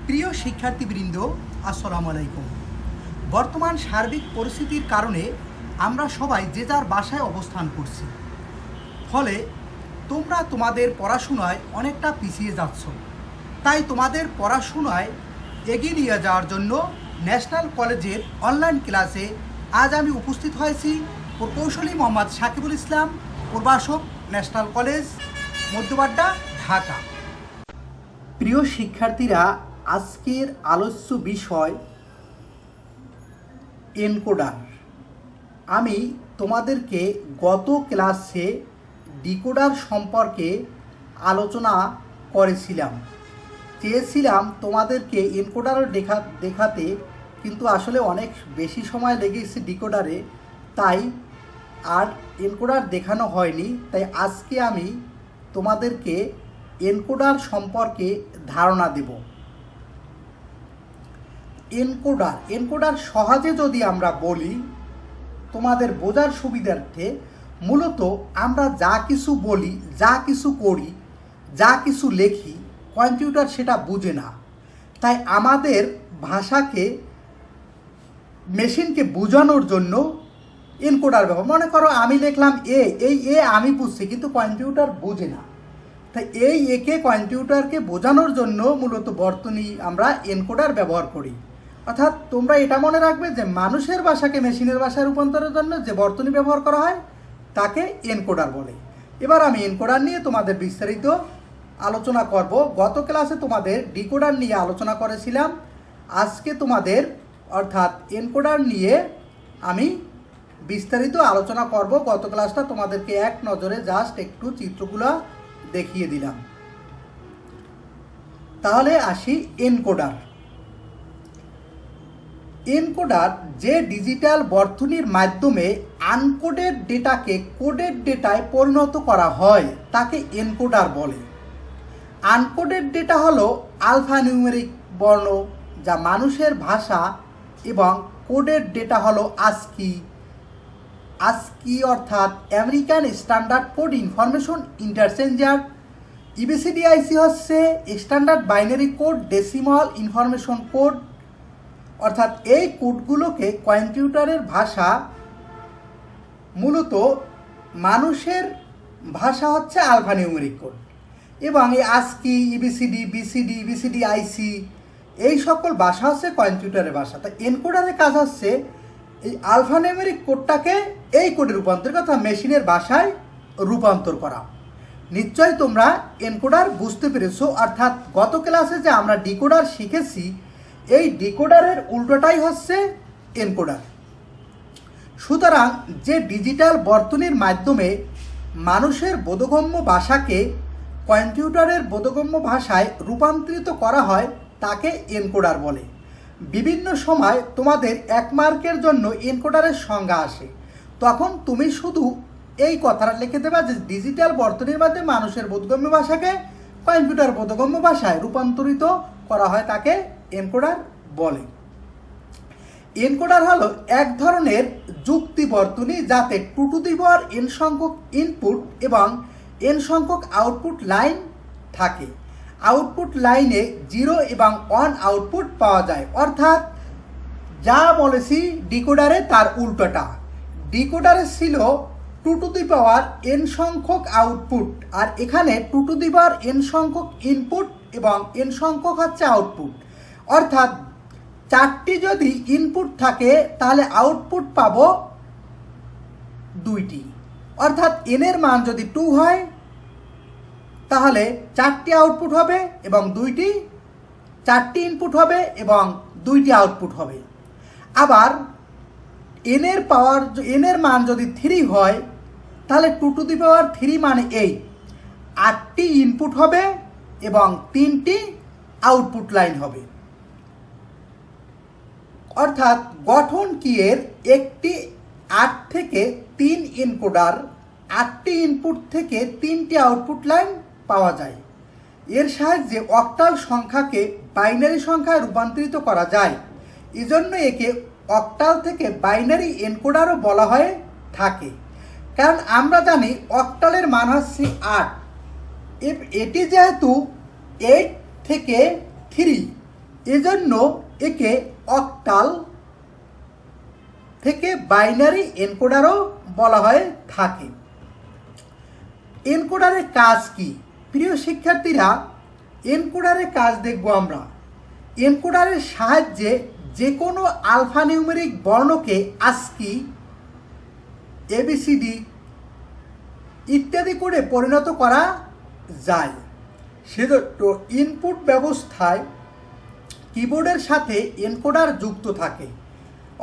প্রিয় শিক্ষার্থীবৃন্দ, আসসালামু আলাইকুম। বর্তমান সার্বিক পরিস্থিতির কারণে আমরা সবাই যে যার বাসায় অবস্থান করছি, ফলে তোমরা তোমাদের পড়াশোনায় অনেকটা পিছিয়ে যাচ্ছ। তাই তোমাদের পড়াশোনায় এগিয়ে নিয়ে যাওয়ার জন্য ন্যাশনাল কলেজের অনলাইন ক্লাসে আজ আমি উপস্থিত হয়েছি প্রকৌশলী মোহাম্মদ সাকিবুল ইসলাম, প্রভাষক, ন্যাশনাল কলেজ, মধ্যবাড্ডা, ঢাকা। প্রিয় শিক্ষার্থীরা, আজকের আলোচ্য বিষয় এনকোডার। আমি তোমাদেরকে গত ক্লাসে ডিকোডার সম্পর্কে আলোচনা করেছিলাম, চেয়েছিলাম তোমাদেরকে এনকোডারও দেখাতে, কিন্তু আসলে অনেক বেশি সময় লেগেছে ডিকোডারে, তাই আর এনকোডার দেখানো হয়নি। তাই আজকে আমি তোমাদেরকে এনকোডার সম্পর্কে ধারণা দেব। এনকোডার সহজে যদি আমরা বলি তোমাদের বোঝার সুবিধার্থে, মূলত আমরা যা কিছু বলি, যা কিছু করি, যা কিছু লেখি, কম্পিউটার সেটা বুঝে না। তাই আমাদের ভাষাকে, মেশিনকে বোঝানোর জন্য এনকোডার ব্যবহার। মনে করো আমি লিখলাম এই আমি বুঝছি, কিন্তু কম্পিউটার বোঝে না। তাই এই একে কম্পিউটারকে বোঝানোর জন্য মূলত বর্তনী আমরা এনকোডার ব্যবহার করি। অর্থাৎ তোমরা এটা মনে রাখবে যে মানুষের ভাষাকে মেশিনের ভাষায় রূপান্তরের জন্য যে বর্তনী ব্যবহার করা হয় তাকে এনকোডার বলে। এবার আমি এনকোডার নিয়ে তোমাদের বিস্তারিত আলোচনা করব। গত ক্লাসে তোমাদের ডিকোডার নিয়ে আলোচনা করেছিলাম। আজকে তোমাদের অর্থাৎ এনকোডার নিয়ে আমি বিস্তারিত আলোচনা করব। গত ক্লাসটা তোমাদেরকে এক নজরে জাস্ট একটু চিত্রগুলো দেখিয়ে দিলাম। তাহলে আসি এনকোডার। এনকোডার যে ডিজিটাল বর্তনীর মাধ্যমে আনকোডেড ডেটাকে কোডেড ডেটায় পরিণত করা হয় তাকে এনকোডার বলে। আনকোডেড ডেটা হলো আলফানিউমেরিক বর্ণ, যা মানুষের ভাষা, এবং কোডেড ডেটা হলো ASCII অর্থাৎ American standard code information interchanger. EBCDIC হচ্ছে standard binary code decimal information code. অর্থাৎ এই কোডগুলোকে কম্পিউটারের ভাষা, মূলত মানুষের ভাষা হচ্ছে আলফানিউমেরিক কোড, এবং এই ASCII, EBCDIC এই সকল ভাষা হচ্ছে কম্পিউটারের ভাষা। তাই এনকোডারের কাজ হচ্ছে এই আলফানিউমেরিক কোডটাকে এই কোডে রূপান্তর করা, অর্থাৎ মেশিনের ভাষায় রূপান্তর করা। নিশ্চয়ই তোমরা এনকোডার বুঝতে পেরেছো। অর্থাৎ গত ক্লাসে যে আমরা ডিকোডার শিখেছি, এই ডিকোডারের উল্টোটাই হচ্ছে এনকোডার। সুতরাং যে ডিজিটাল বর্তনীর মাধ্যমে মানুষের বোধগম্য ভাষাকে কম্পিউটারের বোধগম্য ভাষায় রূপান্তরিত করা হয় তাকে এনকোডার বলে। বিভিন্ন সময় তোমাদের 1 মার্কের জন্য এনকোডারের সংজ্ঞা আসে, তখন তুমি শুধু এই কথাটা লিখে দেবা যে ডিজিটাল বর্তনীর মাধ্যমে মানুষের বোধগম্য ভাষাকে কম্পিউটার বোধগম্য ভাষায় রূপান্তরিত করা হয় তাকে এনকোডার বলে। এনকোডার হলো এক ধরনের যুক্তি বর্তনী যাতে 2 টু দি পাওয়ার n সংখ্যক ইনপুট এবং n সংখ্যক আউটপুট লাইন থাকে। আউটপুট লাইনে 0 এবং 1 আউটপুট পাওয়া যায়। অর্থাৎ যা বলেছি ডিকোডারে তার উল্টোটা। ডিকোডারে ছিল 2 টু দি পাওয়ার n সংখ্যক আউটপুট, আর এখানে 2 টু দি পাওয়ার n সংখ্যক ইনপুট এবং n সংখ্যক হচ্ছে আউটপুট। অর্থাৎ 4টি যদি ইনপুট থাকে তাহলে আউটপুট পাবো 2টি। অর্থাৎ n এর মান যদি 2 হয় তাহলে 4টি আউটপুট হবে এবং 4টি ইনপুট হবে এবং 2টি আউটপুট হবে। আবার n এর মান যদি 3 হয় তাহলে 2 টু দি পাওয়ার 3 মানে 8টি ইনপুট হবে এবং 3টি আউটপুট লাইন হবে। অর্থাৎ গঠন কি এর একটি 8 থেকে 3 এনকোডার, 8টি ইনপুট থেকে 3টি আউটপুট লাইন পাওয়া যায়। এর সাহায্যে অক্টাল সংখ্যাকে বাইনারি সংখ্যায় রূপান্তরিত করা যায়। এজন্য একে অক্টাল থেকে বাইনারি এনকোডারও বলা হয়ে থাকে। কারণ আমরা জানি অক্টালের মান হচ্ছে 8, এটি যেহেতু 8 থেকে 3 এজন্য একে অক্টাল থেকে বাইনারি এনকোডারও বলা হয়ে থাকে। এনকোডারের কাজ কি? প্রিয় শিক্ষার্থীরা, এনকোডারের কাজ দেখব আমরা। এনকোডারের সাহায্যে যে কোনো আলফানিউমেরিক বর্ণকে ASCII, ABCD ইত্যাদি করে পরিণত করা যায়। সেজন্য ইনপুট ব্যবস্থায় কিবোর্ডের সাথে এনকোডার যুক্ত থাকে,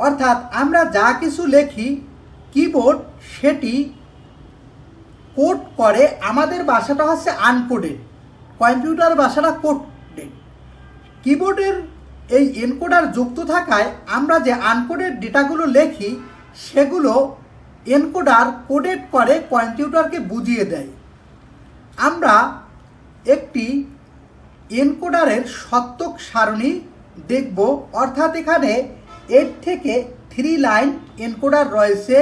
অর্থাৎ আমরা যা কিছু লেখি কিবোর্ড সেটি কোড করে। আমাদের ভাষাটা হচ্ছে আনকোডেড, কম্পিউটার ভাষাটা কোডেড। কিবোর্ডের এই এনকোডার যুক্ত থাকায় আমরা যে আনকোডেড ডেটাগুলো লেখি সেগুলো এনকোডার কোডেড করে কম্পিউটারকে বুঝিয়ে দেয়। আমরা একটি এনকোডারের সত্যক সারণী দেখব, অর্থাৎ এখানে 8 থেকে 3 লাইন এনকোডার রয়েছে।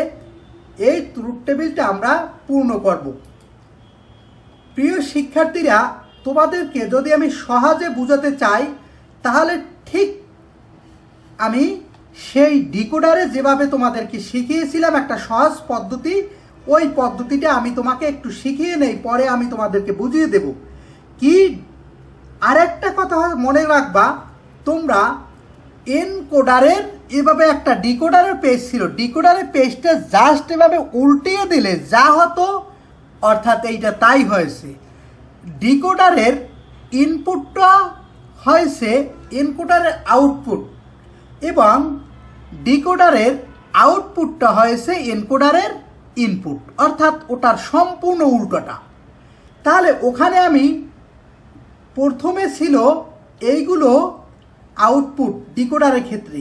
এই ট্রুথ টেবিলটা আমরা পূর্ণ করব। প্রিয় শিক্ষার্থীরা, তোমাদেরকে যদি আমি সহজে বোঝাতে চাই তাহলে ঠিক আমি সেই ডিকোডারে যেভাবে তোমাদেরকে শিখিয়েছিলাম একটা সহজ পদ্ধতি, ওই পদ্ধতিটা আমি তোমাকে একটু শিখিয়ে নেই, পরে আমি তোমাদেরকে বুঝিয়ে দেব। কি আরেকটা কথা মনে রাখবা, তোমরা এনকোডারের এভাবে একটা ডিকোডারের পেজ ছিল, ডিকোডারের পেজটা জাস্ট এভাবে উল্টিয়ে দিলে যা হতো, অর্থাৎ এইটা তাই হয়েছে। ডিকোডারের ইনপুটটা হয়েছে এনকোডারের আউটপুট এবং ডিকোডারের আউটপুটটা হয়েছে এনকোডারের ইনপুট, অর্থাৎ ওটার সম্পূর্ণ উল্টোটা। তাহলে ওখানে আমি প্রথমে ছিল এইগুলো আউটপুট ডিকোডারের ক্ষেত্রে,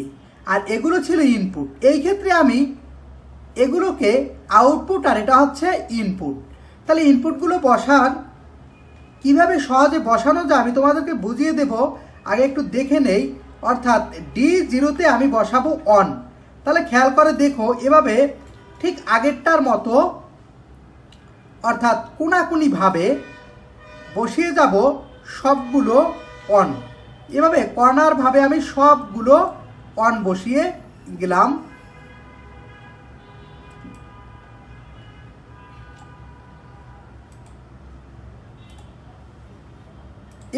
আর এগুলো ছিল ইনপুট। এই ক্ষেত্রে আমি এগুলোকে আউটপুট আর এটা হচ্ছে ইনপুট। তাহলে ইনপুটগুলো কিভাবে সহজে বসানো যায় আমি তোমাদেরকে বুঝিয়ে দেব। আগে একটু দেখে নেই, অর্থাৎ D0-তে আমি বসাবো অন। তাহলে খেয়াল করে দেখো, এভাবে ঠিক আগেরটার মতো, অর্থাৎ কোনাকুনিভাবে বসিয়ে যাব সবগুলো অন। এভাবে কর্নারভাবে আমি সবগুলো অন বসিয়ে গেলাম।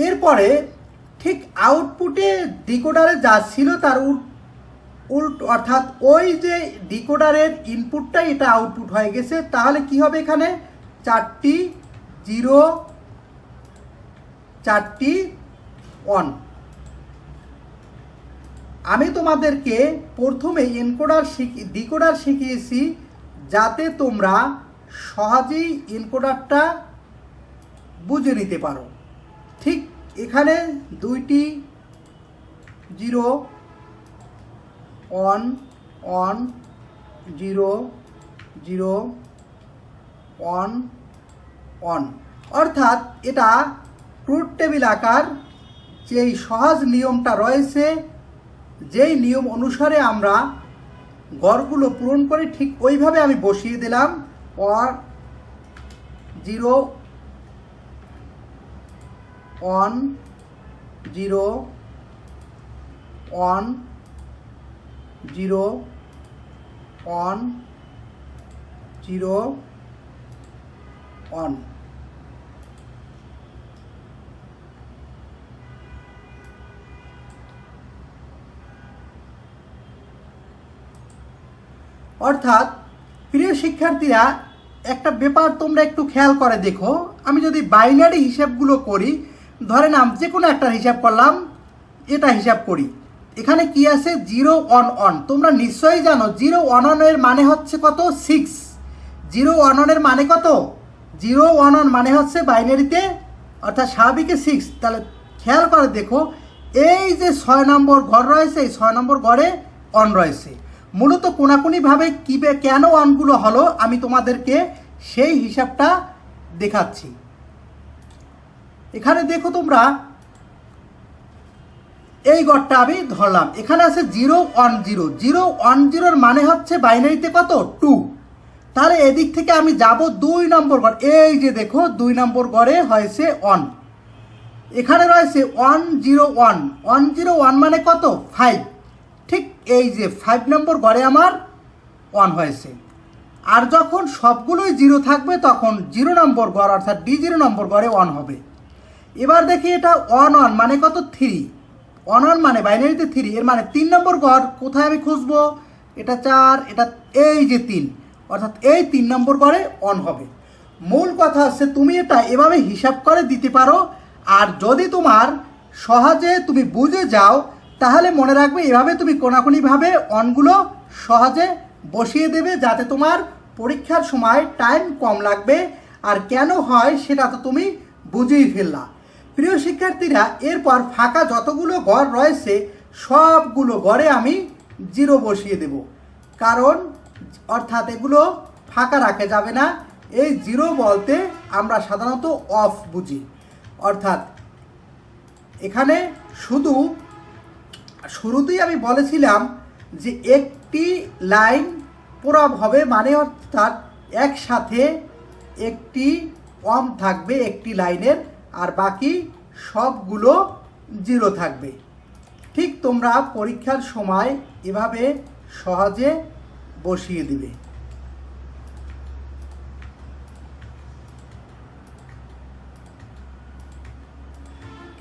এরপরে ঠিক আউটপুটে ডিকোডারে যা ছিল তার অর্থাৎ ওই যে ডিকোডারের ইনপুটটা এটা আউটপুট হয়ে গেছে। তাহলে কি হবে, এখানে 4টি 0 4টি অন। আমি তোমাদেরকে প্রথমে ডিকোডার শিখিয়েছি যাতে তোমরা সহজেই এনকোডারটা বুঝে নিতে পারো। ঠিক এখানে 2টি 0 অন অন 0 0 অন অন, অর্থাৎ এটা ট্রুথ টেবিল আকার। যেই সহজ নিয়মটা রয়েছে, যেই নিয়ম অনুসারে আমরা গড়গুলো পূরণ করে ঠিক ওইভাবে আমি বসিয়ে দিলাম। 0 অন 0 অন 0 অন 0 অন। অর্থাৎ প্রিয় শিক্ষার্থীরা, একটা ব্যাপার তোমরা একটু খেয়াল করে দেখো। আমি যদি বাইনারি হিসাবগুলো করি, ধরে নাম যে কোনো একটা হিসাব করলাম, এটা হিসাব করি, এখানে কি আছে 0 1 1। তোমরা নিশ্চয়ই জানো 0 1 1 এর মানে হচ্ছে কত, 6। 0 1 1 এর মানে কত, 0 1 1 মানে হচ্ছে বাইনারিতে অর্থাৎ স্বাভাবিকে 6। তাহলে খেয়াল করে দেখো, এই যে 6 নম্বর ঘর রয়েছে, এই 6 নম্বর ঘরে অন রয়েছে। মূলত কোনাকুনিভাবে কেন অনগুলো হলো আমি তোমাদেরকে সেই হিসাবটা দেখাচ্ছি। এখানে দেখো তোমরা, এই ঘরটা আমি ধরলাম, এখানে আছে 0 1 0। 0 1 0 মানে হচ্ছে বাইনারিতে কত, 2। তাহলে এদিক থেকে আমি যাব 2 নম্বর ঘর। এই যে দেখো 2 নম্বর ঘরে হয়েছে অন। এখানে রয়েছে 101, 101 মানে কত? 5। ঠিক এই যে 5 নম্বর ঘরে আমার 1 হয়েছে। আর যখন সবগুলোই 0 থাকবে তখন 0 নম্বর ঘর অর্থাৎ D0 নম্বর ঘরে 1 হবে। এবার দেখি এটা 1 মানে কত? 3। 1 মানে বাইনারিতে 3, এর মানে 3 নম্বর ঘর কোথায় আমি খুঁজবো? এটা 4, এটা এই যে 3, অর্থাৎ এই 3 নম্বর ঘরে 1 হবে। মূল কথা হচ্ছে তুমি এটা এভাবে হিসাব করে দিতে পারো, আর যদি তোমার সহজে তুমি বুঝে যাও তাহলে মনে রাখবে এভাবে তুমি কোনাকুনিভাবে অনগুলো সহজে বসিয়ে দেবে, যাতে তোমার পরীক্ষার সময় টাইম কম লাগবে। আর কেন হয় সেটা তো তুমি বুঝেই ফেললা। প্রিয় শিক্ষার্থীরা, এরপর ফাঁকা যতগুলো ঘর রয়েছে সবগুলো ঘরে আমি 0 বসিয়ে দেব, কারণ অর্থাৎ এগুলো ফাঁকা রাখা যাবে না। এই 0 বলতে আমরা সাধারণত অফ বুঝি, অর্থাৎ এখানে শুধু শুরুতেই আমি বলেছিলাম যে একটি লাইন পুরো হবে, মানে অর্থাৎ একসাথে একটি অফ থাকবে একটি লাইনের, আর বাকি সবগুলো 0 থাকবে। ঠিক তোমরা পরীক্ষার সময় এভাবে সহজে বসিয়ে দিবে।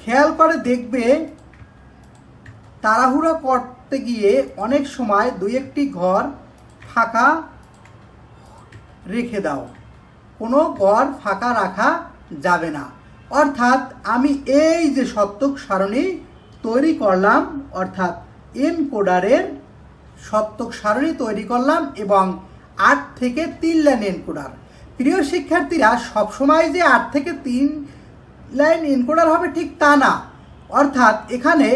খেয়াল করে দেখবে তাড়াহুড়া করতে গিয়ে অনেক সময় 2-1টি ঘর ফাঁকা রেখে দাও, কোনো ঘর ফাঁকা রাখা যাবে না। অর্থাৎ আমি এই যে সত্যক সারণী তৈরি করলাম, অর্থাৎ এনকোডারের সত্যক সারণী তৈরি করলাম এবং 8 থেকে 3 লাইন এনকোডার। প্রিয় শিক্ষার্থীরা, সবসময় যে 8 থেকে 3 লাইন এনকোডার হবে ঠিক তা না, অর্থাৎ এখানে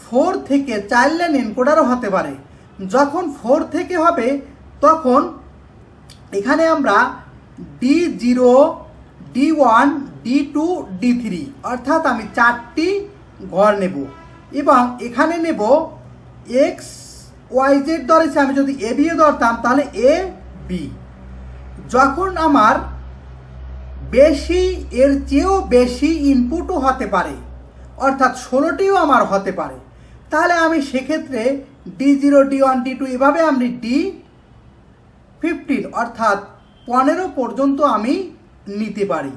4 থেকে 4 লাইন এনকোডারও হতে পারে। যখন 4 থেকে হবে তখন এখানে আমরা D0, D1, D2, D3 অর্থাৎ আমি 4টি ঘর নেব এবং এখানে নেব এক্স ওয়াই জেড ধরেছি। আমি যদি এ বি ধরতাম তাহলে এ বি। যখন আমার বেশি, এর চেয়েও বেশি ইনপুটও হতে পারে, অর্থাৎ 16টিও আমার হতে পারে, তাহলে আমি সেক্ষেত্রে D0, D1, D2 এভাবে আমি D15 অর্থাৎ 15 পর্যন্ত আমি নিতে পারি।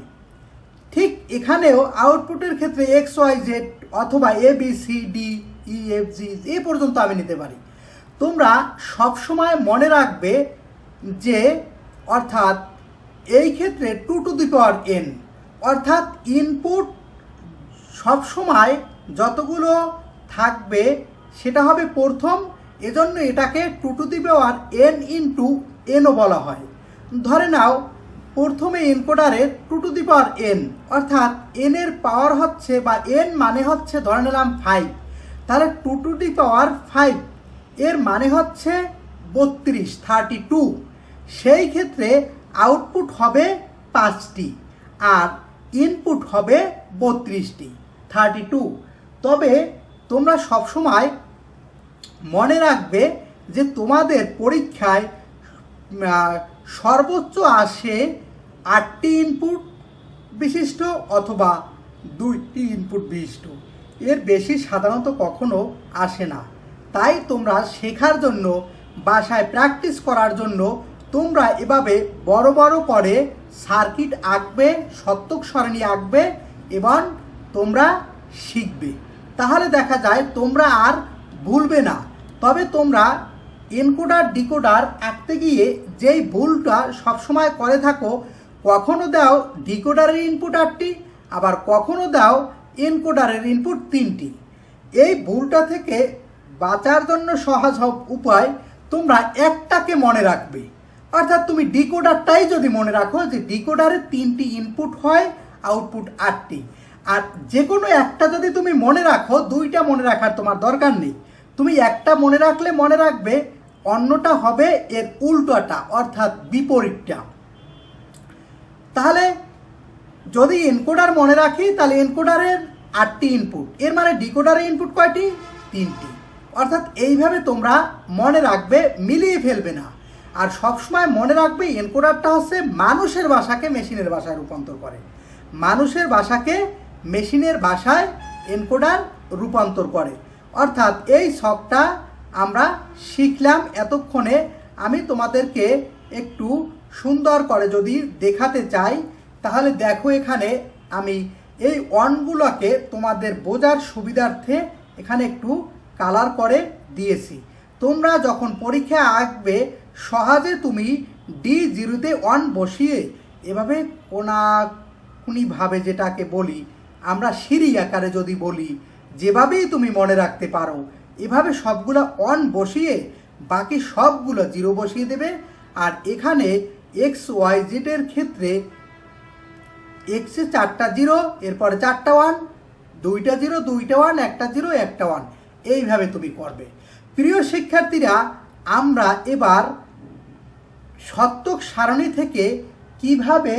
ঠিক এখানেও আউটপুটের ক্ষেত্রে এক্স ওয়াই জেড অথবা A B C D E F G এ পর্যন্ত আমি নিতে পারি। তোমরা সবসময় মনে রাখবে যে অর্থাৎ এই ক্ষেত্রে 2 টু দি পাওয়ার n, অর্থাৎ ইনপুট সবসময় যতগুলো থাকবে সেটা হবে প্রথম, এজন্য এটাকে 2 to the power n into nও বলা হয়। ধরে নাও প্রথমে এনকোডারের 2 টু দি পাওয়ার n, অর্থাৎ n এর পাওয়ার হচ্ছে বা n মানে হচ্ছে ধরে নিলাম 5, তাহলে 2 টু দি পাওয়ার 5 এর মানে হচ্ছে 32। সেই ক্ষেত্রে আউটপুট হবে 5টি আর ইনপুট হবে 32টি, 32। তবে তোমরা সবসময় মনে রাখবে যে তোমাদের পরীক্ষায় সর্বোচ্চ আসে 8টি ইনপুট বিশিষ্ট অথবা 2টি ইনপুট বিশিষ্ট, এর বেশি সাধারণত কখনো আসে না। তাই তোমরা শেখার জন্য, বাসায় প্র্যাকটিস করার জন্য তোমরা এভাবে বড় বড় করে সার্কিট আঁকবে, সত্যক সারণী আঁকবে এবং তোমরা শিখবে। তাহলে দেখা যায় তোমরা আর ভুলবে না। তবে তোমরা এনকোডার ডিকোডার আঁকতে গিয়ে যেই ভুলটা সবসময় করে থাকো, কখনো দাও ডিকোডারের ইনপুট 8টি, আবার কখনো দাও এনকোডারের ইনপুট 3টি। এই ভুলটা থেকে বাঁচার জন্য সহজ উপায়, তোমরা একটাকে মনে রাখবে, অর্থাৎ তুমি ডিকোডারটাই যদি মনে রাখো যে ডিকোডারের 3টি ইনপুট হয়, আউটপুট 8টি, আর যে কোনো একটা যদি তুমি মনে রাখো, 2টা মনে রাখার তোমার দরকার নেই। তুমি একটা মনে রাখলে মনে রাখবে অন্যটা হবে এর উল্টোটা, অর্থাৎ বিপরীতটা। তাহলে যদি এনকোডার মনে রাখি তাহলে এনকোডারের 8টি ইনপুট, এর মানে ডিকোডারের ইনপুট কয়টি? 3টি। অর্থাৎ এইভাবে তোমরা মনে রাখবে, মিলিয়ে ফেলবে না। আর সবসময় মনে রাখবে এনকোডারটা হচ্ছে মানুষের ভাষাকে মেশিনের ভাষায় রূপান্তর করে, মানুষের ভাষাকে মেশিনের ভাষায় এনকোডার রূপান্তর করে। অর্থাৎ এই ছকটা আমরা শিখলাম এতক্ষণে। আমি তোমাদেরকে একটু সুন্দর করে যদি দেখাতে চাই তাহলে দেখো, এখানে আমি এই অনগুলোকে তোমাদের বোঝার সুবিধার্থে এখানে একটু কালার করে দিয়েছি। তোমরা যখন পরীক্ষা আসবে সহজে তুমি D0-তে অন বসিয়ে এভাবে কোনাকুনিভাবে, যেটাকে বলি আমরা সিঁড়ি আকারে যদি বলি, যেভাবেই তুমি মনে রাখতে পারো, এভাবে সবগুলো অন বসিয়ে বাকি সবগুলো 0 বসিয়ে দেবে। আর এখানে XYZ এর ক্ষেত্রে এক্সে 4টা 0, এরপরে 4টা 1, 2টা 0, 2টা 1, 1টা 0, 1টা 1, এইভাবে তুমি করবে। প্রিয় শিক্ষার্থীরা, আমরা এবার সত্যক সারণী থেকে কিভাবে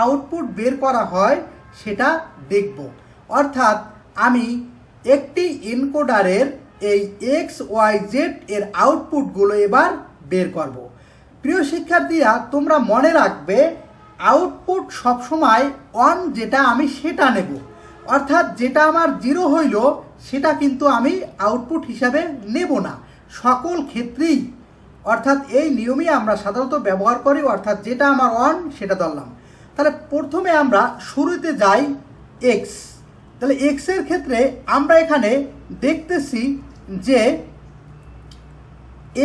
আউটপুট বের করা হয় সেটা দেখব। অর্থাৎ আমি একটি এনকোডারের এই XYZ এর আউটপুটগুলো এবার বের করব। প্রিয় শিক্ষার্থীরা, তোমরা মনে রাখবে আউটপুট সবসময় অন যেটা আমি সেটা নেব। অর্থাৎ যেটা আমার 0 হইল সেটা কিন্তু আমি আউটপুট হিসাবে নেব না সকল ক্ষেত্রেই। অর্থাৎ এই নিয়মই আমরা সাধারণত ব্যবহার করি। অর্থাৎ যেটা আমার অন সেটা ধরলাম। তাহলে প্রথমে আমরা শুরুতে যাই X। তাহলে X এর ক্ষেত্রে আমরা এখানে দেখতেছি যে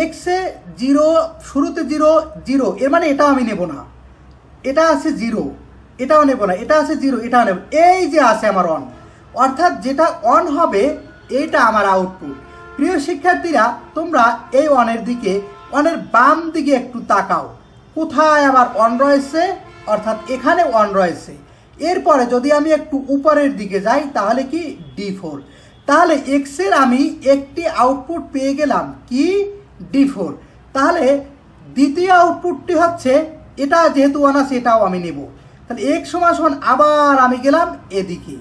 X-এ 0, শুরুতে 0 0, এর মানে এটাও আমি নেব না। এটা আছে 0, এটাও নেব না। এটা আছে 0, এটাও নেব। এই যে আছে আমার অন, অর্থাৎ যেটা অন হবে এইটা আমার আউটপুট। প্রিয় শিক্ষার্থীরা, তোমরা এই অনের দিকে, অনের বাম দিকে একটু তাকাও, কোথায় আবার অন রয়েছে, অর্থাৎ এখানে অন রয়েছে। এরপরে যদি আমি একটু উপরের দিকে যাই তাহলে কি D4। তাহলে X এর আমি একটি আউটপুট পেয়ে গেলাম কি D4। তাহলে দ্বিতীয় আউটপুটটি হচ্ছে এটা, যেহেতু অন আছে এটাও আমি নেব। তাহলে X সমান আবার আমি গেলাম এদিকে,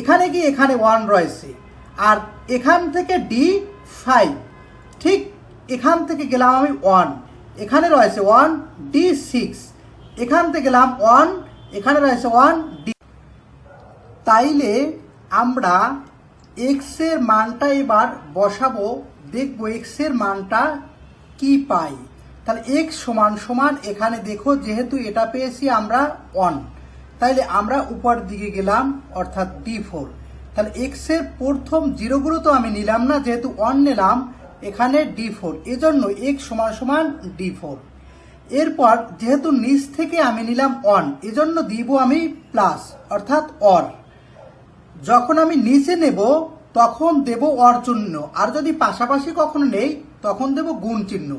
এখানে কি এখানে 1 রয়েছে, আর এখান থেকে D5, ঠিক এখান থেকে গেলাম আমি 1, এখানে রয়েছে 1, D6, এখান থেকে গেলাম 1, এখানে রয়েছে 1, D। তাইলে আমরা X এর মানটা এবার বসাবো, দেখব X এর মানটা কি পাই। তাহলে X সমান এখানে দেখো, যেহেতু এটা পেয়েছি আমরা 1, তাইলে আমরা উপর দিকে গেলাম, অর্থাৎ D4। তাহলে X এর প্রথম 0গুলো তো আমি নিলাম না, যেহেতু 1 নিলাম, এখানে D4, এজন্য X সমান D4। এরপর যেহেতু নিচ থেকে আমি নিলাম 1, এজন্য দিব আমি প্লাস, অর্থাৎ অর। যখন আমি নিচে নেব তখন দেব অর চিহ্ন, আর যদি পাশাপাশি কখনো নেই তখন দেব গুণ চিহ্ন।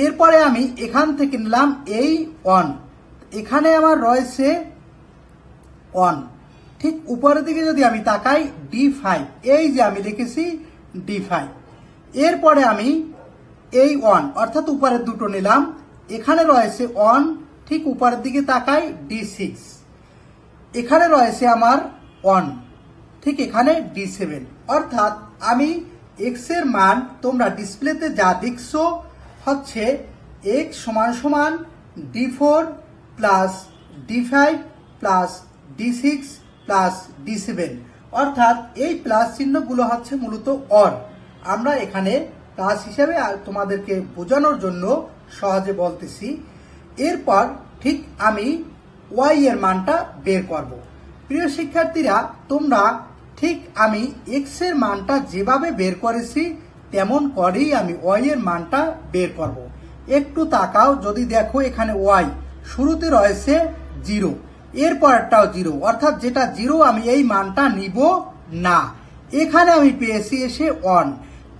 এরপরে আমি এখান থেকে নিলাম এই 1, এখানে আমার রয়েছে 1, ঠিক উপরের দিকে যদি আমি তাকাই D5, এই যে আমি লিখেছি D5। এরপরে আমি এই 1, অর্থাৎ উপরের দুটো নিলাম, এখানে রয়েছে 1, ঠিক উপরের দিকে তাকাই D6, এখানে রয়েছে আমার 1, ঠিক এখানে D7। অর্থাৎ আমি X এর মান তোমরা ডিসপ্লেতে যা দেখছো হচ্ছে X সমান D4 plus D5 plus D6 plus D7। অর্থাৎ এই প্লাস চিহ্নগুলো হচ্ছে মূলত অর। আমরা এখানে প্লাস হিসেবে তোমাদেরকে বোঝানোর জন্য সহজে বলতেছি। এরপর ঠিক আমি Y এর মানটা বের করব। প্রিয় শিক্ষার্থীরা, তোমরা ঠিক আমি X এর মানটা যেভাবে বের করেছি তেমন করেই আমি Y এর মানটা বের করব। একটু তাকাও, যদি দেখো এখানে Y শুরুতে রয়েছে 0, এরপরটাও 0, অর্থাৎ যেটা 0 আমি এই মানটা নিব না। এখানে আমি পেয়েছি এসে 1,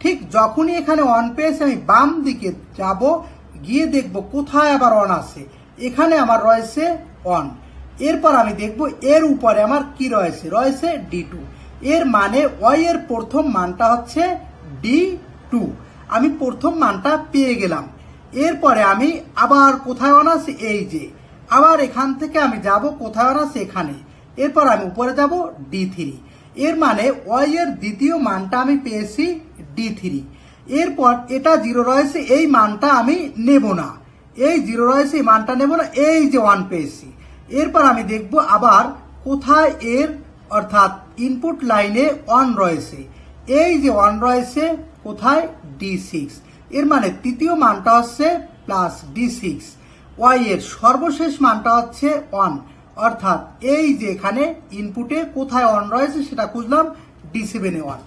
ঠিক যখনই এখানে 1 পেয়েছি আমি বাম দিকে যাব, গিয়ে দেখব কোথায় আবার 1 আছে, এখানে আমার রয়েছে 1। এরপর আমি দেখব এর উপরে আমার কি রয়েছে D2। এর মানে Y এর প্রথম মানটা হচ্ছে D2, আমি প্রথম মানটা পেয়ে গেলাম। এরপরে আমি আবার কোথায় 1 আছে, এই যে আবার এখান থেকে আমি যাব কোথায় 1 আছে, এখানে। এরপর আমি উপরে যাব D3, এর মানে Y এর দ্বিতীয় মানটা আমি পেয়েছি D3। এরপর এটা 0 রয়েছে, এই মানটা আমি নেব না, এই 0 রয়েছে এই মানটা নেব না, এই যে 1 পেয়েছি। এরপর আমি দেখব আবার কোথায় এর অর্থাৎ ইনপুট লাইনে 1 রয়েছে, এই যে 1 রয়েছে কোথায় D6, এর মানে তৃতীয় মানটা হচ্ছে প্লাস D6, ওয়াই এর সর্বশেষ মানটা হচ্ছে 1, অর্থাৎ এই যে এখানে ইনপুটে কোথায় 1 রয়েছে সেটা খুঁজলাম D7 এ 1,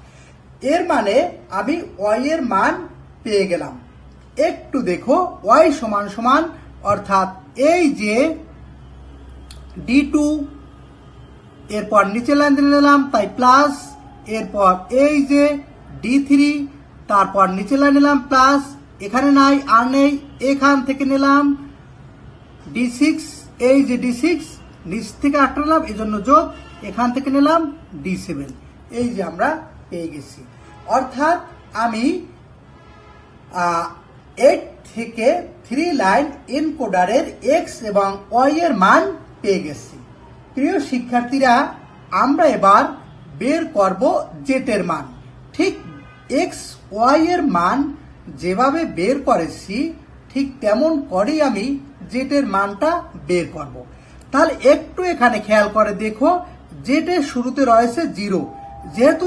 এর মানে আমি ওয়াই এর মান পেয়ে গেলাম। একটু দেখো ওয়াই সমান সমান, অর্থাৎ এই যে D2, এরপর নিচে লাইন নিলাম তাই প্লাস, এরপর এই যে D3, তারপর নিচে লাইন নিলাম প্লাস, এখানে নাই আর নেই, এখান থেকে নিলাম D6, এই যে D6 নিচ থেকে আটলাম এজন্য যোগ, এখান থেকে নিলাম D7, এই যে আমরা পেয়ে গেছি। অর্থাৎ আমি 8 থেকে 3 লাইন এনকোডারের এক্স এবং ওয়াই এর মান পেয়ে গেছি। প্রিয় শিক্ষার্থীরা, আমরা এবার বের করব জেটের মান। ঠিক এক্স ওয়াই এর মান যেভাবে বের করেছি ঠিক তেমন করেই আমি জেটের মানটা বের করব। তাহলে একটু এখানে খেয়াল করে দেখো, জেটের শুরুতে রয়েছে 0, যেহেতু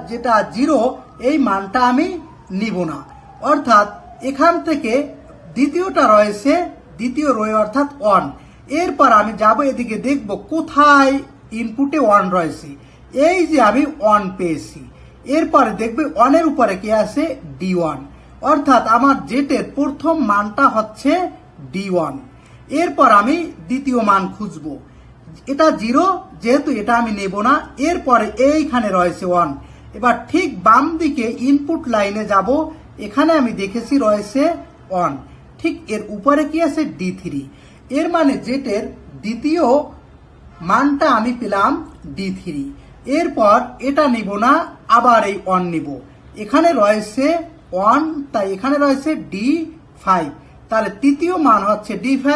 যেটা 0 এই মানটা আমি নিব না, অর্থাৎ এখান থেকে দ্বিতীয়টা রয়েছে দ্বিতীয় রোয়ে অর্থাৎ 1, এরপর আমি যাব এদিকে দেখব কোথায় ইনপুটে 1 রয়েছে, এই যে আমি 1 পেয়েছি, এরপরে দেখবে 1 এর উপরে কি আছে D1, অর্থাৎ আমার জেটের প্রথম মানটা হচ্ছে D1। এরপর আমি দ্বিতীয় মান খুঁজব, এটা 0 যেহেতু এটা আমি নেব না, এরপরে এইখানে রয়েছে 1, এবার ঠিক বাম দিকে ইনপুট লাইনে যাব, এখানে আমি দেখেছি রয়েছে 1, ঠিক এর উপরে কি আছে D3, এর মানে জেটের দ্বিতীয় মানটা আমি পেলাম D3। এরপর এটা নিব না, আবার এই 1 নিব, এখানে রয়েছে 1 তাই এখানে রয়েছে D5, তাহলে তৃতীয় মান হচ্ছে D5,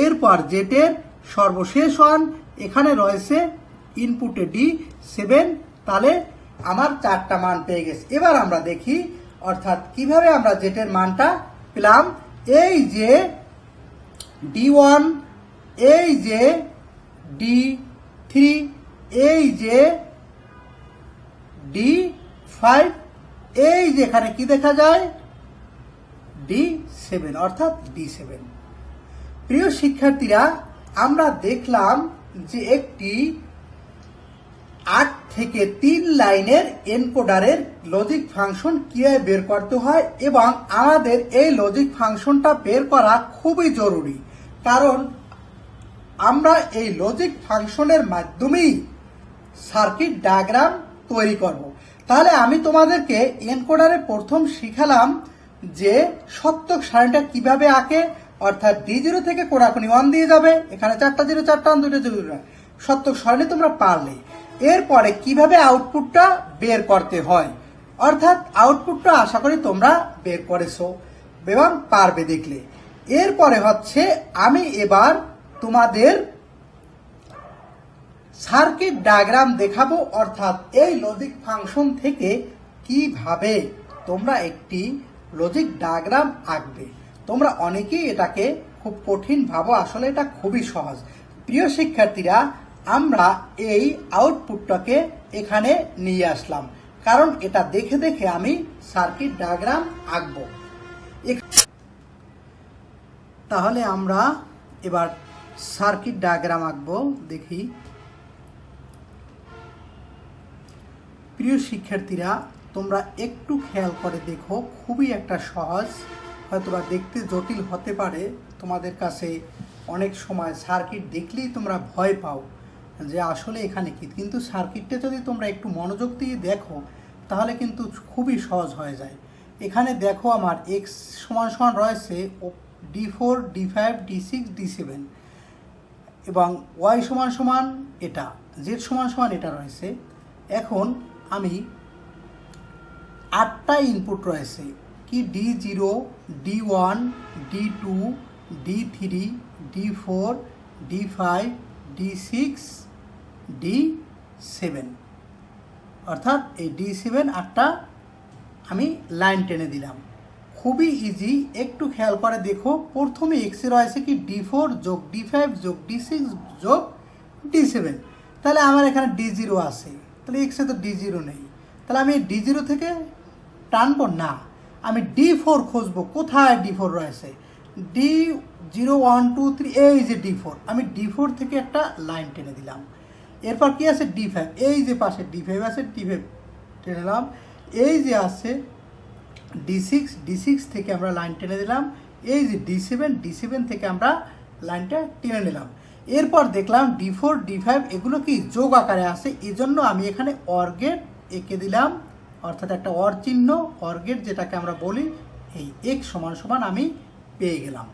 এরপর জেটের সর্বশেষ 1, এখানে রয়েছে ইনপুটে D7, তাহলে আমার 4টা মান পেয়ে গেছে। এবার আমরা দেখি অর্থাৎ কিভাবে আমরা জেটের মানটা পেলাম। এই যে D1, এই যে D3, এই যে D5, এই যে এখানে কি দেখা যায় D7, অর্থাৎ D7। প্রিয় শিক্ষার্থীরা, আমরা দেখলাম যে একটি 8 থেকে 3 লাইনের এনকোডারের লজিক ফাংশন কিভাবে বের করতে হয়, এবং আমাদের এই লজিক ফাংশনটা বের করা খুবই জরুরি, কারণ আমরা এই লজিক ফাংশনের মাধ্যমেই সার্কিট ডায়াগ্রাম তৈরি করব। তাহলে আমি তোমাদেরকে এনকোডারে প্রথম শিখালাম যে সত্যক সারণীটা কিভাবে আঁকে, অর্থাৎ D0 থেকে কোনাকুনি 1 দিয়ে যাবে, এখানে 4টা 0 4টা 1 2টা 0, সত্যক সারণী তোমরা পারলে। এরপরে কিভাবে আউটপুটটা বের করতে হয়, অর্থাৎ আউটপুটটা আশা করি তোমরা বের করেছো এবং পারবে দেখলে। এরপরে হচ্ছে আমি এবার তোমাদের সার্কিট ডায়াগ্রাম দেখাবো, অর্থাৎ এই লজিক ফাংশন থেকে কিভাবে তোমরা একটি লজিক ডায়াগ্রাম আঁকবে। তোমরা অনেকেই এটাকে খুব কঠিন ভাবো, আসলে এটা খুবই সহজ। প্রিয় শিক্ষার্থীরা, আমরা এই আউটপুটটাকে এখানে নিয়ে আসলাম, কারণ এটা দেখে দেখে আমি সার্কিট ডায়াগ্রাম আঁকবো। তাহলে আমরা এবার সার্কিট ডায়াগ্রাম আঁকবো, দেখি। প্রিয় শিক্ষার্থীরা, তোমরা একটু খেয়াল করে দেখো, খুবই একটা সহজ, হয়তোবা দেখতে জটিল হতে পারে তোমাদের কাছে। অনেক সময় সার্কিট দেখলেই তোমরা ভয় পাও যে আসলে এখানে কি, কিন্তু সার্কিটটা যদি তোমরা একটু মনোযোগ দিয়ে দেখো তাহলে কিন্তু খুবই সহজ হয়ে যায়। এখানে দেখো আমার এক্স সমান সমান রয়েছে D4 D5 D6 D7, এবং ওয়াই সমান সমান এটা, জেড সমান সমান এটা রয়েছে। এখন আমি 8টা ইনপুট রয়েছে, কি D0 D1 D2 D3 D4 D5 D6 D7, অর্থাৎ এই D7 8টা আমি লাইন টেনে দিলাম। খুবই ইজি, একটু খেয়াল করে দেখো। প্রথমে এক্সে রয়েছে কি D4 যোগ D5 যোগ D6 যোগ D7, তাহলে আমার এখানে D0 আছে, তাহলে এক্সে তো D0 নেই, তাহলে আমি D0 থেকে টানবো না, আমি D4 খুঁজবো। কোথায় D4 রয়েছে? D0 1 2 3, এই যে D4, আমি D4 থেকে একটা লাইন টেনে দিলাম। এরপর কি আছে? D5, এই যে পাশে D5 আছে, D5 টেনে দিলাম। এই যে আছে D6 থেকে আমরা লাইন টেনে দিলাম। এই যে D7 থেকে আমরা লাইনটা টেনে নিলাম। এরপর দেখলাম D4 D5 এগুলো কি যোগ আকারে আছে, এই জন্য আমি এখানে অর গেট এঁকে দিলাম, অর্থাৎ একটা অর চিহ্ন, অর গেট যেটাকে আমরা বলি, এই x সমান সমান আমি পেয়ে গেলাম।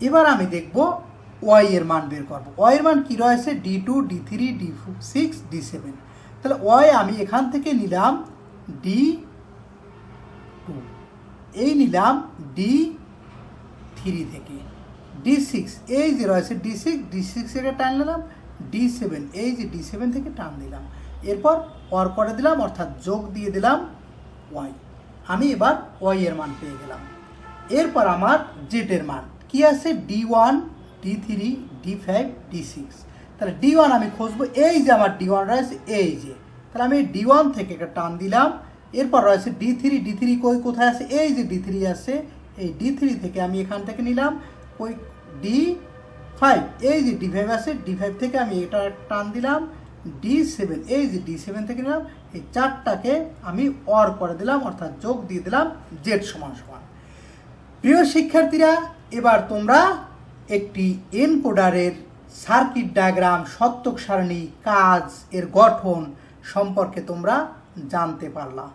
এবার আমি দেখব ওয়াই এর মান বের করব। ওয়াই এর মান কি রয়েছে? D2 D3 D6 D7। তাহলে ওয়াই আমি এখান থেকে নিলাম D2, এই নিলাম D3 থেকে, D6 এই যে রয়েছে D6 থেকে টান নিলাম, D7 এই যে D7 থেকে টান দিলাম। এরপর অর করে দিলাম, অর্থাৎ যোগ দিয়ে দিলাম ওয়াই। আমি এবার ওয়াই এর মান পেয়ে গেলাম। এরপর আমার জেড এর মান কি আছে? D1 D3 D5 D6। তাহলে D1 আমি খুঁজবো, এই যে আমার D1 রয়েছে, এই যে, তাহলে আমি D1 থেকে একটা টান দিলাম। এরপর রয়েছে D3 কোথায় আছে? এই যে D3 আছে, এই D3 থেকে আমি এখান থেকে নিলাম ওই D5, এই যে D5 আছে, D5 থেকে আমি এটা টান দিলাম। D7 এই যে D7 থেকে নিলাম। এই চারটাকে আমি অর করে দিলাম, অর্থাৎ যোগ দিয়ে দিলাম জেড সমান সমান। প্রিয় শিক্ষার্থীরা, এবার তোমরা একটি এনকোডারের সার্কিট ডায়াগ্রাম, সত্যক সারণী, কাজ, এর গঠন সম্পর্কে তোমরা জানতে পারলা।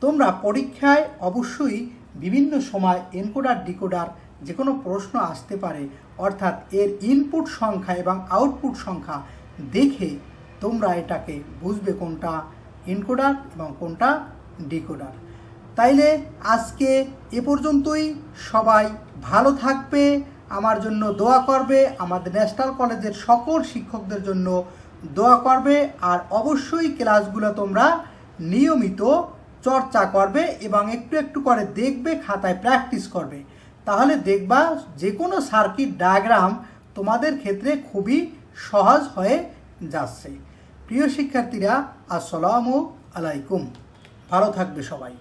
তোমরা পরীক্ষায় অবশ্যই বিভিন্ন সময় এনকোডার ডিকোডার যে কোনো প্রশ্ন আসতে পারে, অর্থাৎ এর ইনপুট সংখ্যা এবং আউটপুট সংখ্যা দেখে তোমরা এটাকে বুঝবে কোনটা এনকোডার এবং কোনটা ডিকোডার। তাইলে আজকে এ পর্যন্তই। সবাই ভালো থাকবে, আমার জন্য দোয়া করবে, আমাদের ন্যাশনাল কলেজের সকল শিক্ষকদের জন্য দোয়া করবে। আর অবশ্যই ক্লাসগুলো তোমরা নিয়মিত চর্চা করবে এবং একটু একটু করে দেখবে, খাতায় প্র্যাকটিস করবে। তাহলে দেখবা যে কোনো সার্কিট ডায়াগ্রাম তোমাদের ক্ষেত্রে খুবই সহজ হয়ে যাচ্ছে। প্রিয় শিক্ষার্থীরা, আসসালামু আলাইকুম। ভালো থাকবে সবাই।